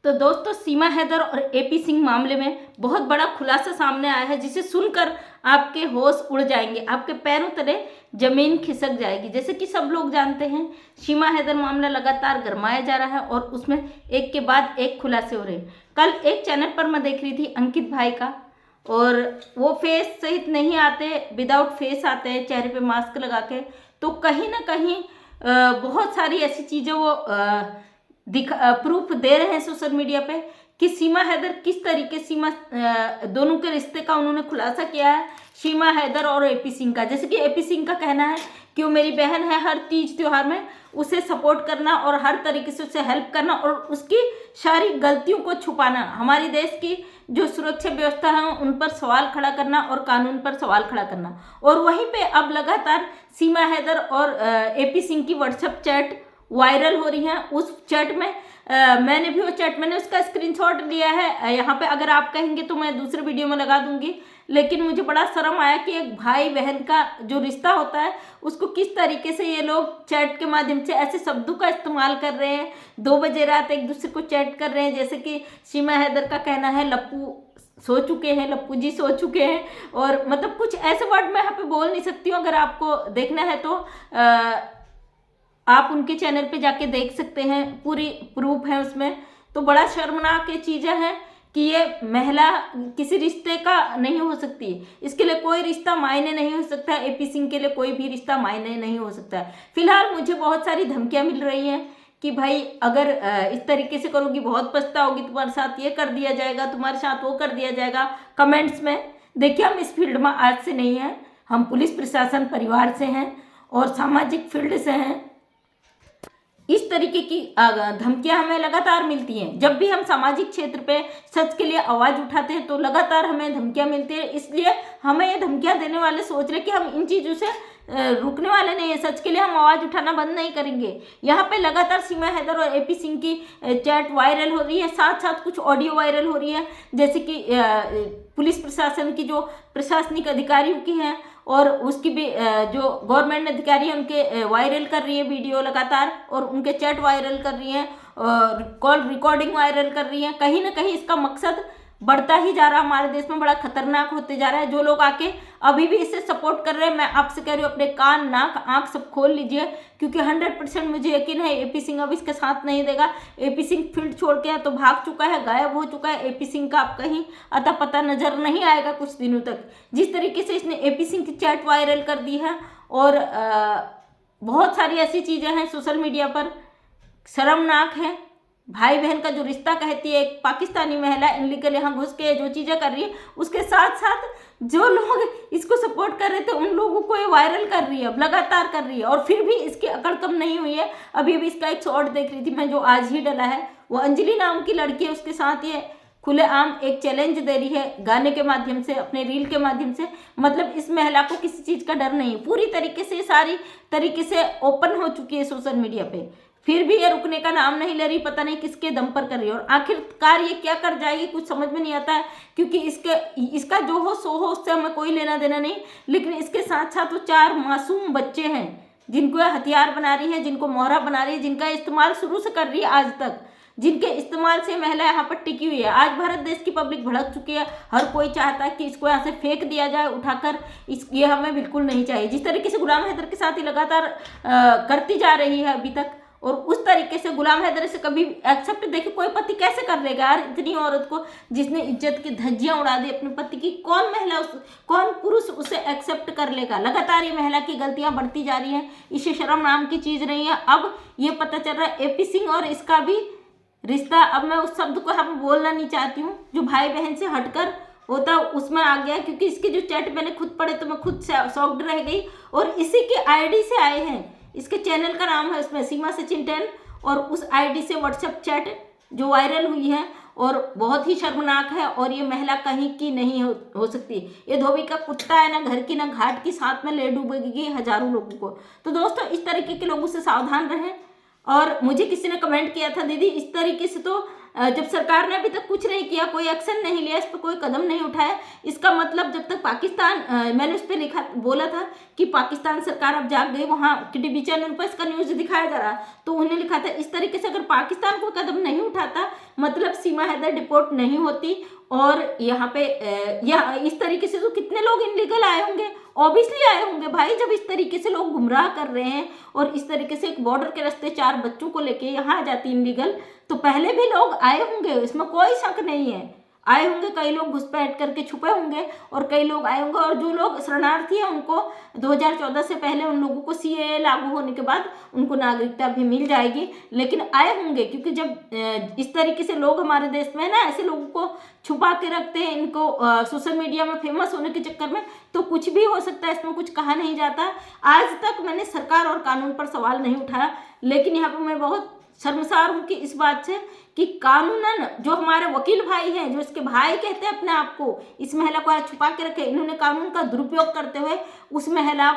तो दोस्तों सीमा हैदर और एपी सिंह मामले में बहुत बड़ा खुलासा सामने आया है, जिसे सुनकर आपके होश उड़ जाएंगे, आपके पैरों तले जमीन खिसक जाएगी। जैसे कि सब लोग जानते हैं, सीमा हैदर मामला लगातार गरमाया जा रहा है और उसमें एक के बाद एक खुलासे हो रहे हैं। कल एक चैनल पर मैं देख रही थी अंकित भाई का, और वो फेस सहित नहीं आते, विदाउट फेस आते हैं, चेहरे पे मास्क लगा के। तो कहीं ना कहीं बहुत सारी ऐसी चीज़ें वो प्रूफ दे रहे हैं सोशल मीडिया पे कि सीमा हैदर किस तरीके दोनों के रिश्ते का उन्होंने खुलासा किया है, सीमा हैदर और एपी सिंह का। जैसे कि एपी सिंह का कहना है कि वो मेरी बहन है, हर तीज त्योहार में उसे सपोर्ट करना और हर तरीके से उसे हेल्प करना और उसकी सारी गलतियों को छुपाना, हमारे देश की जो सुरक्षा व्यवस्था है उन पर सवाल खड़ा करना और कानून पर सवाल खड़ा करना। और वहीं पे अब लगातार सीमा हैदर और एपी सिंह की व्हाट्सएप चैट वायरल हो रही है। उस चैट में मैंने उसका स्क्रीनशॉट लिया है। यहाँ पे अगर आप कहेंगे तो मैं दूसरे वीडियो में लगा दूंगी, लेकिन मुझे बड़ा शर्म आया कि एक भाई बहन का जो रिश्ता होता है उसको किस तरीके से ये लोग चैट के माध्यम से ऐसे शब्दों का इस्तेमाल कर रहे हैं। 2 बजे रात एक दूसरे को चैट कर रहे हैं। जैसे कि सीमा हैदर का कहना है लप्पू सो चुके हैं, लप्पू जी सो चुके हैं, और मतलब कुछ ऐसे वर्ड मैं यहाँ पे बोल नहीं सकती हूँ। अगर आपको देखना है तो आप उनके चैनल पे जाके देख सकते हैं, पूरी प्रूफ है उसमें। तो बड़ा शर्मनाक ये चीज़ें हैं कि ये महिला किसी रिश्ते का नहीं हो सकती, इसके लिए कोई रिश्ता मायने नहीं हो सकता। एपी सिंह के लिए कोई भी रिश्ता मायने नहीं हो सकता है। फिलहाल मुझे बहुत सारी धमकियां मिल रही हैं कि भाई अगर इस तरीके से करोगी बहुत पछताओगी, तुम्हारे साथ ये कर दिया जाएगा, तुम्हारे साथ वो कर दिया जाएगा, कमेंट्स में। देखिए, हम इस फील्ड में आज से नहीं हैं, हम पुलिस प्रशासन परिवार से हैं और सामाजिक फील्ड से हैं। इस तरीके की धमकियां हमें लगातार मिलती हैं। जब भी हम सामाजिक क्षेत्र पे सच के लिए आवाज़ उठाते हैं तो लगातार हमें धमकियां मिलती है। इसलिए हमें ये धमकियां देने वाले सोच रहे कि हम इन चीज़ों से रुकने वाले नहीं है, सच के लिए हम आवाज़ उठाना बंद नहीं करेंगे। यहाँ पे लगातार सीमा हैदर और एपी सिंह की चैट वायरल हो रही है, साथ साथ कुछ ऑडियो वायरल हो रही है। जैसे कि पुलिस प्रशासन की जो प्रशासनिक अधिकारियों की हैं और उसकी भी जो गवर्नमेंट अधिकारी हैं उनके वायरल कर रही है वीडियो लगातार, और उनके चैट वायरल कर रही हैं और कॉल रिकॉर्डिंग वायरल कर रही हैं। कहीं ना कहीं इसका मकसद बढ़ता ही जा रहा है, हमारे देश में बड़ा खतरनाक होते जा रहा है। जो लोग आके अभी भी इसे सपोर्ट कर रहे हैं, मैं आपसे कह रही हूँ अपने कान नाक आंख सब खोल लीजिए, क्योंकि 100% मुझे यकीन है एपी सिंह अब इसके साथ नहीं देगा। एपी सिंह फील्ड छोड़ के तो भाग चुका है, गायब हो चुका है। एपी सिंह का अब कहीं अता पता नजर नहीं आएगा कुछ दिनों तक। जिस तरीके से इसने एपी सिंह की चैट वायरल कर दी है और बहुत सारी ऐसी चीज़ें हैं सोशल मीडिया पर, शर्मनाक है। भाई बहन का जो रिश्ता कहती है एक पाकिस्तानी महिला इनलीगल यहाँ घुस के जो चीज़ें कर रही है, उसके साथ साथ जो लोग इसको सपोर्ट कर रहे थे उन लोगों को ये वायरल कर रही है, अब लगातार कर रही है। और फिर भी इसकी अकड़ कम नहीं हुई है। अभी भी इसका एक शॉर्ट देख रही थी मैं, जो आज ही डला है। वो अंजलि नाम की लड़की है, उसके साथ ये खुलेआम एक चैलेंज दे रही है गाने के माध्यम से, अपने रील के माध्यम से। मतलब इस महिला को किसी चीज़ का डर नहीं, पूरी तरीके से सारी तरीके से ओपन हो चुकी है सोशल मीडिया पे। फिर भी ये रुकने का नाम नहीं ले रही, पता नहीं किसके दम पर कर रही है। और आखिरकार ये क्या कर जाएगी कुछ समझ में नहीं आता है, क्योंकि इसका जो हो सो हो उससे हमें कोई लेना देना नहीं। लेकिन इसके साथ साथ वो 4 मासूम बच्चे हैं जिनको यह हथियार बना रही है, जिनको मोहरा बना रही है, जिनका इस्तेमाल शुरू से कर रही है आज तक, जिनके इस्तेमाल से महिला यहाँ पर टिकी हुई है। आज भारत देश की पब्लिक भड़क चुकी है, हर कोई चाहता है कि इसको यहाँ से फेंक दिया जाए उठाकर। ये हमें बिल्कुल नहीं चाहिए। जिस तरीके से गुलाम हैदर के साथ ही लगातार करती जा रही है अभी तक, और उस तरीके से गुलाम हैदर से कभी एक्सेप्ट, देखिए कोई पति कैसे कर लेगा यार इतनी औरत को, जिसने इज्जत की धज्जियां उड़ा दी अपने पति की। कौन पुरुष उसे एक्सेप्ट कर लेगा। लगातार ये महिला की गलतियां बढ़ती जा रही हैं, इसे शर्म नाम की चीज़ नहीं है। अब ये पता चल रहा है एपी सिंह और इसका भी रिश्ता, अब मैं उस शब्द को यहाँ पर बोलना नहीं चाहती हूँ जो भाई बहन से हटकर होता उसमें आ गया, क्योंकि इसके जो चैट मैंने खुद पढ़े तो मैं खुद शॉक्ड रह गई। और इसी के आईडी से आए हैं, इसके चैनल का नाम है उसमें सीमा सचिन 10, और उस आईडी से व्हाट्सएप चैट जो वायरल हुई है और बहुत ही शर्मनाक है। और ये महिला कहीं की नहीं हो सकती। ये धोबी का कुत्ता है, ना घर की ना घाट की, साथ में ले डूबेगी हजारों लोगों को। तो दोस्तों इस तरीके के लोगों से सावधान रहें। और मुझे किसी ने कमेंट किया था, दीदी इस तरीके से तो जब सरकार ने अभी तक कुछ नहीं किया, कोई एक्शन नहीं लिया, इस पर कोई कदम नहीं उठाया, इसका मतलब जब तक पाकिस्तान, मैंने उस पर लिखा बोला था कि पाकिस्तान सरकार अब जाग गई, वहाँ टीवी चैनल पर इसका न्यूज़ दिखाया जा रहा, तो उन्हें लिखा था इस तरीके से अगर पाकिस्तान कोई कदम नहीं उठाता, मतलब सीमा हैदर डिपोर्ट नहीं होती और यहाँ पे इस तरीके से तो कितने लोग इनलीगल आए होंगे, ऑब्वियसली आए होंगे भाई। जब इस तरीके से लोग गुमराह कर रहे हैं और इस तरीके से एक बॉर्डर के रास्ते 4 बच्चों को लेके यहाँ आ जाती इनलीगल, तो पहले भी लोग आए होंगे, इसमें कोई शक नहीं है। आए होंगे, कई लोग घुसपैठ करके छुपे होंगे और कई लोग आए होंगे। और जो लोग शरणार्थी हैं उनको 2014 से पहले उन लोगों को सीएए लागू होने के बाद उनको नागरिकता भी मिल जाएगी, लेकिन आए होंगे क्योंकि जब इस तरीके से लोग हमारे देश में ना ऐसे लोगों को छुपा के रखते हैं, इनको सोशल मीडिया में फेमस होने के चक्कर में, तो कुछ भी हो सकता है, इसमें कुछ कहा नहीं जाता। आज तक मैंने सरकार और कानून पर सवाल नहीं उठाया, लेकिन यहाँ पर मैं बहुत शर्मसार हूँ कि इस बात से कि कानूनन जो हमारे वकील भाई हैं, जो इसके भाई कहते हैं अपने आप को, इस महिला को आज छुपा के रखे, इन्होंने कानून का दुरुपयोग करते हुए उस महिला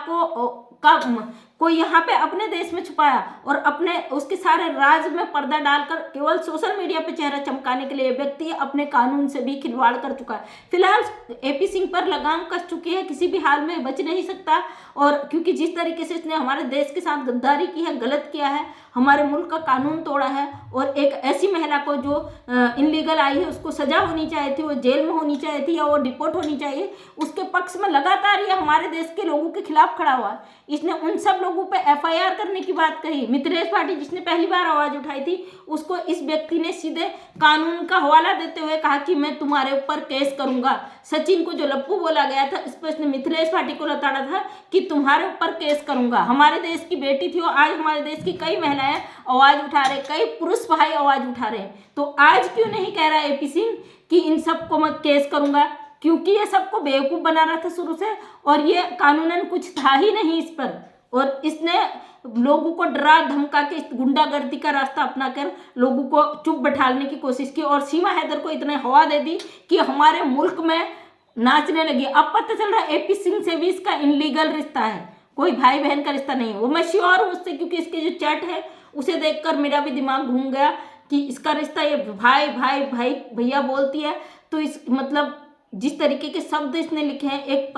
को यहाँ पे अपने देश में छुपाया और अपने उसके सारे राज में पर्दा डालकर केवल सोशल मीडिया पे चेहरा चमकाने के लिए व्यक्ति अपने कानून से भी खिलवाड़ कर चुका है। फिलहाल एपी सिंह पर लगाम कस चुकी है, किसी भी हाल में बच नहीं सकता। और क्योंकि जिस तरीके से इसने हमारे देश के साथ गद्दारी की है, गलत किया है, हमारे मुल्क का कानून तोड़ा है और एक ऐसी महिला को जो इनलीगल आई है उसको सजा होनी चाहिए थी, वो जेल में होनी चाहिए थी या वो डिपोर्ट होनी चाहिए, उसके पक्ष में लगातार ये हमारे देश के लोगों के खिलाफ खड़ा हुआ। इसने उन सब लोगों पे एफआईआर करने की बात कही। मिथिलेश पाटिल जिसने पहली बार आवाज उठाई थी, उसको इस व्यक्ति ने सीधे कानून का हवाला देते हुए कहा कि मैं तुम्हारे ऊपर केस करूंगा। सचिन को जो लप्पू बोला गया था, इस पर इसने मिथिलेश पाटिल को लताड़ा था कि तुम्हारे ऊपर केस करूंगा। हमारे देश की बेटी थी और आज हमारे देश की कई महिलाएं आवाज उठा रहे, कई पुरुष भाई आवाज उठा रहे हैं। तो आज क्यों नहीं कह रहा एपी सिंह कि इन सबको मैं केस करूंगा? क्योंकि ये सबको बेवकूफ बना रहा था शुरू से और ये कानूनन कुछ था ही नहीं इस पर, और इसने लोगों को डरा धमका के गुंडागर्दी का रास्ता अपनाकर लोगों को चुप बैठाने की कोशिश की और सीमा हैदर को इतने हवा दे दी कि हमारे मुल्क में नाचने लगी। अब पता चल रहा है एपी सिंह से भी इसका इनलीगल रिश्ता है, कोई भाई बहन का रिश्ता नहीं है। वो मैं श्योर हूँ उससे, क्योंकि इसके जो चैट है उसे देखकर मेरा भी दिमाग घूम गया कि इसका रिश्ता ये भाई भाई भाई भैया बोलती है। तो इस मतलब जिस तरीके के शब्द इसने लिखे हैं, एक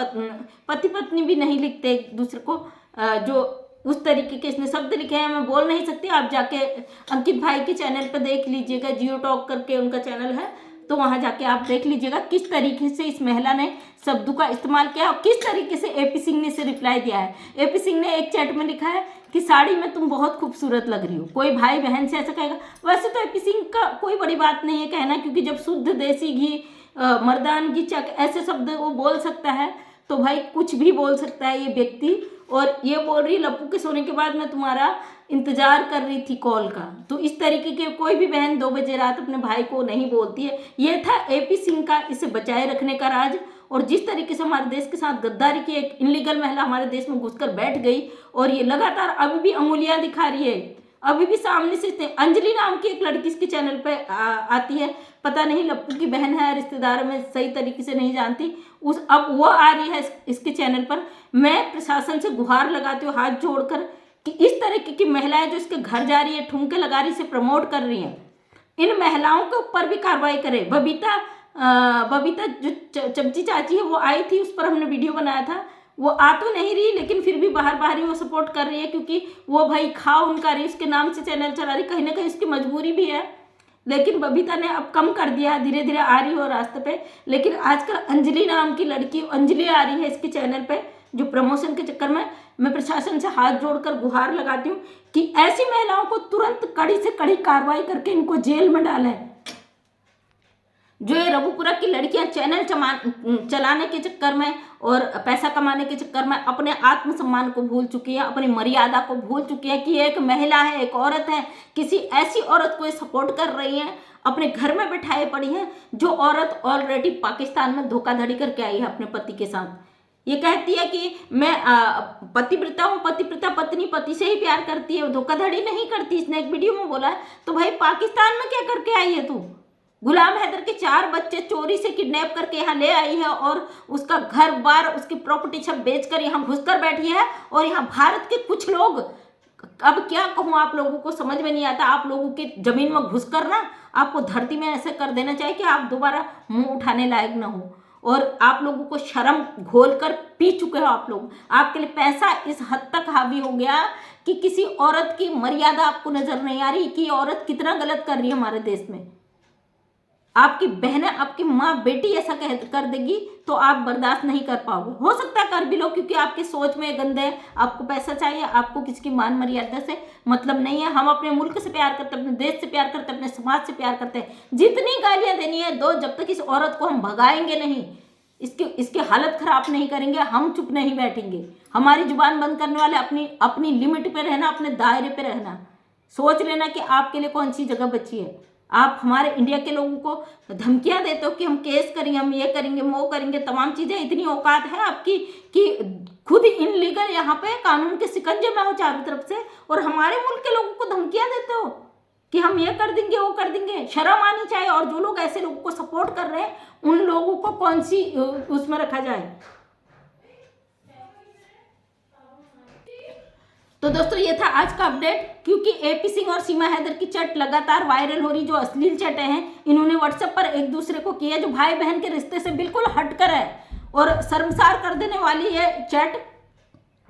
पति पत्नी भी नहीं लिखते एक दूसरे को, जो उस तरीके के इसने शब्द लिखे हैं मैं बोल नहीं सकती। आप जाके अंकित भाई के चैनल पर देख लीजिएगा, जियो टॉक करके उनका चैनल है, तो वहां जाके आप देख लीजिएगा किस तरीके से इस महिला ने शब्दों का इस्तेमाल किया और किस तरीके से एपी सिंह ने इसे रिप्लाई दिया है। एपी सिंह ने एक चैट में लिखा है कि साड़ी में तुम बहुत खूबसूरत लग रही हो। कोई भाई बहन से ऐसा कहेगा? वैसे तो एपी सिंह का कोई बड़ी बात नहीं है कहना, क्योंकि जब शुद्ध देसी घी मर्दानगी चक ऐसे शब्द वो बोल सकता है तो भाई कुछ भी बोल सकता है ये व्यक्ति। और ये बोल रही लप्पू के सोने के बाद मैं तुम्हारा इंतजार कर रही थी कॉल का। तो इस तरीके के कोई भी बहन 2 बजे रात अपने भाई को नहीं बोलती है। ये था एपी सिंह का इसे बचाए रखने का राज। और जिस तरीके से हमारे देश के साथ गद्दारी की एक इनलीगल महिला हमारे देश में घुसकर बैठ गई और ये लगातार अभी भी अंगुलियां दिखा रही है, अभी भी सामने से अंजलि नाम की एक लड़की इसके चैनल पे आती है, पता नहीं लप्पू की बहन है, रिश्तेदार में सही तरीके से नहीं जानती, अब वो आ रही है इसके चैनल पर। मैं प्रशासन से गुहार लगाती हूँ हाथ जोड़कर कि इस तरीके की महिलाएं जो इसके घर जा रही है, ठुमके लगा रही, इसे प्रमोट कर रही हैं, इन महिलाओं के ऊपर भी कार्रवाई करे। बबीता जो चमची चाची है वो आई थी, उस पर हमने वीडियो बनाया था। वो आ तो नहीं रही लेकिन फिर भी बाहर ही वो सपोर्ट कर रही है, क्योंकि वो भाई खाओ उनका रही, उसके नाम से चैनल चला रही, कहीं ना कहीं उसकी मजबूरी भी है। लेकिन बबीता ने अब कम कर दिया, धीरे धीरे आ रही हो रास्ते पे। लेकिन आजकल अंजलि नाम की लड़की अंजलि आ रही है इसके चैनल पे, जो प्रमोशन के चक्कर में मैं प्रशासन से हाथ जोड़कर गुहार लगाती हूँ कि ऐसी महिलाओं को तुरंत कड़ी से कड़ी कार्रवाई करके इनको जेल में डालें। जो ये रघुपुरा की लड़कियां चैनल चलाने के चक्कर में और पैसा कमाने के चक्कर में अपने आत्मसम्मान को भूल चुकी है, अपनी मर्यादा को भूल चुकी है कि ये एक महिला है, एक औरत है, किसी ऐसी औरत को ये सपोर्ट कर रही है, अपने घर में बैठाए पड़ी है, जो औरत ऑलरेडी पाकिस्तान में धोखाधड़ी करके आई है अपने पति के साथ। ये कहती है कि मैं पतिव्रता हूँ, पतिव्रता पत्नी पति से ही प्यार करती है, धोखाधड़ी नहीं करती, इसने एक वीडियो में बोला है। तो भाई पाकिस्तान में क्या करके आई है तू? गुलाम हैदर के 4 बच्चे चोरी से किडनैप करके यहाँ ले आई है और उसका घर बार उसकी प्रॉपर्टी सब बेचकर यहाँ घुसकर बैठी है। और यहाँ भारत के कुछ लोग, अब क्या कहूँ आप लोगों को समझ में नहीं आता, आप लोगों के जमीन में घुसकर ना आपको धरती में ऐसे कर देना चाहिए कि आप दोबारा मुंह उठाने लायक ना हो। और आप लोगों को शर्म घोल कर पी चुके हो आप लोग। आपके लिए पैसा इस हद तक हावी हो गया कि किसी औरत की मर्यादा आपको नजर नहीं आ रही कि औरत कितना गलत कर रही है हमारे देश में। आपकी बहन, आपकी माँ, बेटी ऐसा कह कर देगी तो आप बर्दाश्त नहीं कर पाओगे। हो सकता है कर भी लो, क्योंकि आपकी सोच में गंदे है, आपको पैसा चाहिए, आपको किसी की मान मर्यादा से मतलब नहीं है। हम अपने मुल्क से प्यार करते हैं, अपने देश से प्यार करते हैं, अपने समाज से प्यार करते हैं। जितनी गालियां देनी है दो, जब तक इस औरत को हम भगाएंगे नहीं, इसकी हालत खराब नहीं करेंगे, हम चुप नहीं बैठेंगे। हमारी जुबान बंद करने वाले अपनी अपनी लिमिट पे रहना, अपने दायरे पे रहना। सोच लेना कि आपके लिए कौन सी जगह बची है। आप हमारे इंडिया के लोगों को धमकियां देते हो कि हम केस करेंगे, हम ये करेंगे, वो करेंगे, तमाम चीजें। इतनी औकात है आपकी कि खुद इनलीगल यहाँ पे कानून के शिकंजे में हो चारों तरफ से, और हमारे मुल्क के लोगों को धमकियां देते हो कि हम ये कर देंगे, वो कर देंगे। शर्म आनी चाहिए। और जो लोग ऐसे लोगों को सपोर्ट कर रहे हैं उन लोगों को कौन सी उसमें रखा जाए। तो दोस्तों ये था आज का अपडेट। क्योंकि एपी सिंह और सीमा हैदर की चैट लगातार वायरल हो रही, जो अश्लील चैटें हैं इन्होंने व्हाट्सएप पर एक दूसरे को किया, जो भाई बहन के रिश्ते से बिल्कुल हटकर है और शर्मसार कर देने वाली है चैट।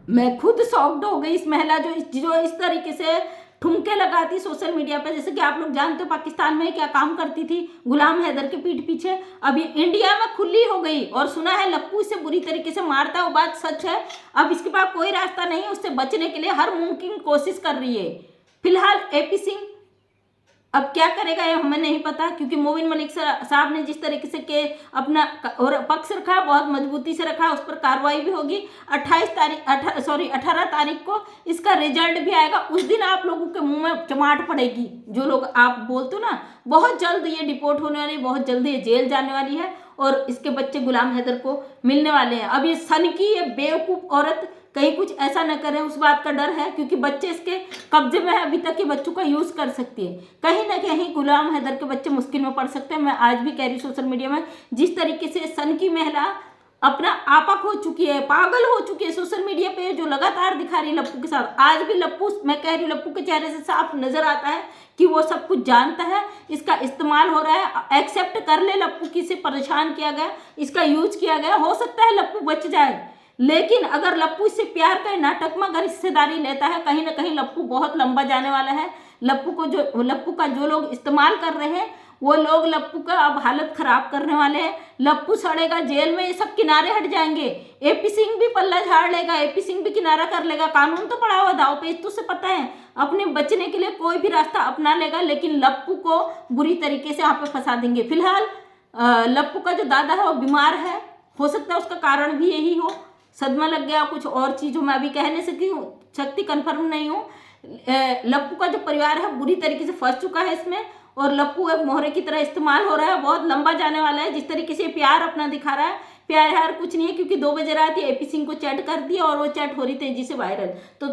मैं खुद शॉक्ड हो गई। इस महिला जो इस तरीके से ठुमके लगाती सोशल मीडिया पे, जैसे कि आप लोग जानते हो पाकिस्तान में क्या काम करती थी गुलाम हैदर के पीठ पीछे, अब ये इंडिया में खुली हो गई। और सुना है लप्पू इसे बुरी तरीके से मारता है, वो बात सच है। अब इसके पास कोई रास्ता नहीं है, उससे बचने के लिए हर मुमकिन कोशिश कर रही है। फिलहाल एपी सिंह अब क्या करेगा ये हमें नहीं पता, क्योंकि मोबिन मलिक साहब ने जिस तरीके से के अपना और पक्ष रखा, बहुत मजबूती से रखा, उस पर कार्रवाई भी होगी। 18 तारीख को इसका रिजल्ट भी आएगा। उस दिन आप लोगों के मुंह में चमाट पड़ेगी। जो लोग आप बोलते हो ना, बहुत जल्द ये डिपोर्ट होने वाली है, बहुत जल्द ये जेल जाने वाली है और इसके बच्चे गुलाम हैदर को मिलने वाले हैं। अब ये सन की ये बेवकूफ़ औरत कहीं कुछ ऐसा न करें, उस बात का डर है, क्योंकि बच्चे इसके कब्जे में है। अभी तक के बच्चों का यूज़ कर सकती है। कहीं ना कहीं गुलाम हैदर के बच्चे मुश्किल में पड़ सकते हैं। मैं आज भी कह रही हूँ सोशल मीडिया में, जिस तरीके से सन की महिला अपना आपा खो चुकी है, पागल हो चुकी है सोशल मीडिया पे, जो लगातार दिखा रही है लप्पू के साथ। आज भी लप्पू, मैं कह रही हूँ, लप्पू के चेहरे से साफ नजर आता है कि वो सब कुछ जानता है, इसका इस्तेमाल हो रहा है। एक्सेप्ट कर ले लप्पू की, से परेशान किया गया, इसका यूज किया गया। हो सकता है लप्पू बच जाए, लेकिन अगर लप्पू इससे प्यार का नाटक में अगर हिस्सेदारी लेता है, कहीं ना कहीं लप्पू बहुत लंबा जाने वाला है। लप्पू का जो लोग इस्तेमाल कर रहे हैं वो लोग लप्पू का अब हालत खराब करने वाले हैं। लप्पू सड़ेगा जेल में, ये सब किनारे हट जाएंगे। एपी सिंह भी पल्ला झाड़ लेगा, एपी सिंह भी किनारा कर लेगा। कानून तो पड़ा हुआ दाव पे, तो से पता है अपने बचने के लिए कोई भी रास्ता अपना लेगा, लेकिन लप्पू को बुरी तरीके से यहाँ पे फंसा देंगे। फिलहाल लप्पू का जो दादा है वो बीमार है, हो सकता है उसका कारण भी यही हो, सदमा लग गया, कुछ और चीज़ों में अभी कहने सकती कंफर्म नहीं हूँ। लप्पू का जो परिवार है बुरी तरीके से फंस चुका है इसमें, और लप्पू एक मोहरे की तरह इस्तेमाल हो रहा है, बहुत लंबा जाने वाला है। जिस तरीके से प्यार अपना दिखा रहा है, प्यार यार कुछ नहीं है, क्योंकि 2 बजे रात ही एपी सिंह को चैट कर दिया और वो चैट हो रही तेजी से वायरल। तो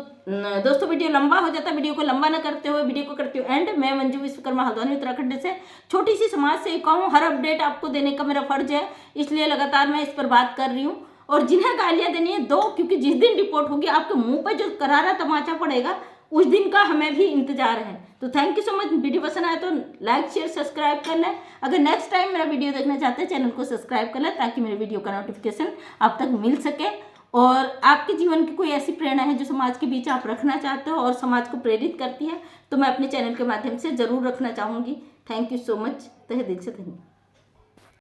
दोस्तों वीडियो लंबा हो जाता है, वीडियो को लंबा न करते हुए वीडियो को करती हूँ एंड। मैं मंजू विश्वकर्मा हल्द्वानी उत्तराखंड से, छोटी सी समाज सेविका हूँ। हर अपडेट आपको देने का मेरा फर्ज है, इसलिए लगातार मैं इस पर बात कर रही हूँ। और जिन्हें गालियां देनी है दो, क्योंकि जिस दिन रिपोर्ट होगी आपके मुंह पर जो करारा तमाचा पड़ेगा उस दिन का हमें भी इंतजार है। तो thank you so much. Video पसंद आए तो लाइक शेयर सब्सक्राइब कर लें। अगर नेक्स्ट टाइम मेरा वीडियो देखना चाहते हैं चैनल को सब्सक्राइब कर लें, ताकि मेरे वीडियो का नोटिफिकेशन आप तक मिल सके। और आपके जीवन की कोई ऐसी प्रेरणा है जो समाज के बीच आप रखना चाहते हो और समाज को प्रेरित करती है, तो मैं अपने चैनल के माध्यम से ज़रूर रखना चाहूँगी। थैंक यू सो मच, तहे दिल से धन्यवाद।